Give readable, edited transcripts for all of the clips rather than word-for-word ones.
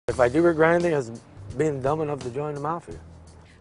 If I do regret anything, it's being dumb enough to join the mafia.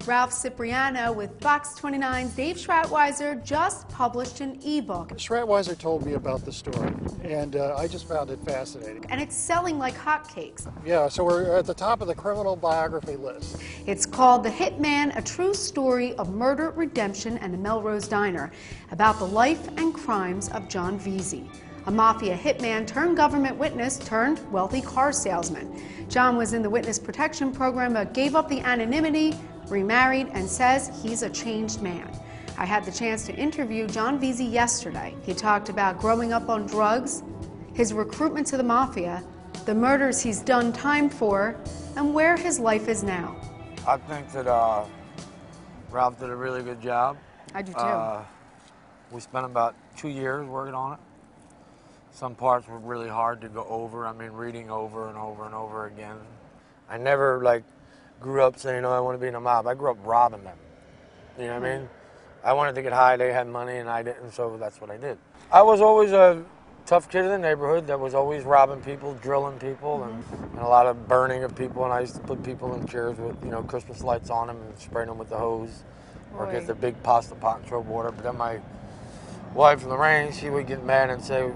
Ralph Cipriano with Fox 29's Dave Schratweiser just published an ebook. Schratweiser told me about the story, and I just found it fascinating. And it's selling like hotcakes. Yeah, so we're at the top of the criminal biography list. It's called The Hitman, a true story of murder, redemption, and the Melrose Diner, about the life and crimes of John Veasey, a mafia hitman turned government witness turned wealthy car salesman. John was in the witness protection program but gave up the anonymity, remarried, and says he's a changed man. I had the chance to interview John Veasey yesterday. He talked about growing up on drugs, his recruitment to the mafia, the murders he's done time for, and where his life is now. I think that Ralph did a really good job. I do too. We spent about 2 years working on it. Some parts were really hard to go over. I mean, reading over and over and over again. I never grew up saying, "Oh, I want to be in a mob." I grew up robbing them. You know what I mean? I wanted to get high. They had money and I didn't, so that's what I did. I was always a tough kid in the neighborhood that was always robbing people, drilling people, and a lot of burning of people. And I used to put people in chairs with, Christmas lights on them and spray them with the hose, or get the big pasta pot and throw water. But then my wife, Lorraine, she would get mad and say,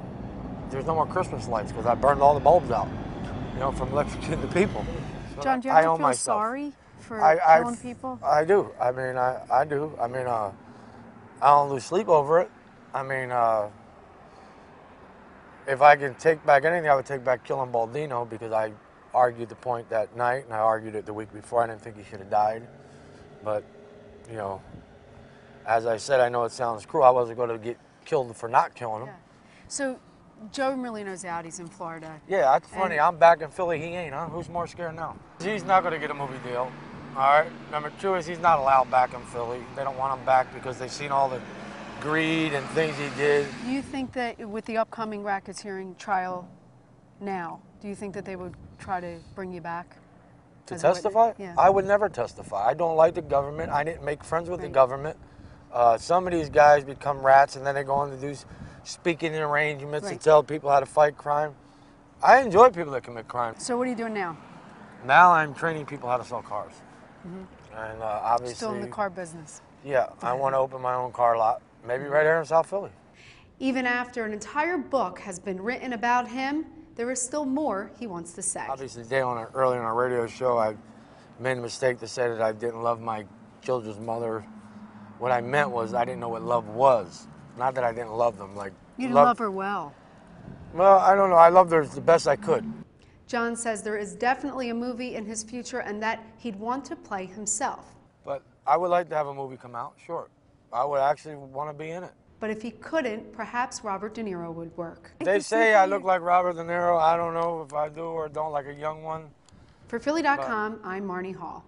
"There's no more Christmas lights," because I burned all the bulbs out, from electrocuting the people. So John, do you have to feel sorry for killing people? I do. I mean, I do. I mean, I don't lose sleep over it. I mean, if I can take back anything, I would take back killing Baldino, because I argued the point that night, and I argued it the week before. I didn't think he should have died. But, as I said, I know it sounds cruel. I wasn't going to get killed for not killing him. Yeah. So Joe Merlino's out. He's in Florida. Yeah, that's funny. I'm back in Philly. He ain't, huh? Who's more scared now? He's not going to get a movie deal. All right. Number two is he's not allowed back in Philly. They don't want him back because they've seen all the greed and things he did. Do you think that with the upcoming racketeering trial now, do you think that they would try to bring you back? To testify? Yeah. I would never testify. I don't like the government. I didn't make friends with the government. Some of these guys become rats, and then they go on to do speaking arrangements to tell people how to fight crime. I enjoy people that commit crime. So what are you doing now? Now I'm training people how to sell cars. And obviously... Still in the car business. Yeah, I want to open my own car lot, maybe right here in South Philly. Even after an entire book has been written about him, there is still more he wants to say. Obviously, today earlier on our radio show, I made a mistake to say that I didn't love my children's mother. What I meant was I didn't know what love was. Not that I didn't love them. You didn't love her well. Well, I don't know. I loved her the best I could. John says there is definitely a movie in his future and that he'd want to play himself. But I would like to have a movie come out, sure. I would actually want to be in it. But if he couldn't, perhaps Robert De Niro would work. They say I look like Robert De Niro. I don't know if I do or don't, like a young one. For Philly.com, I'm Marnie Hall.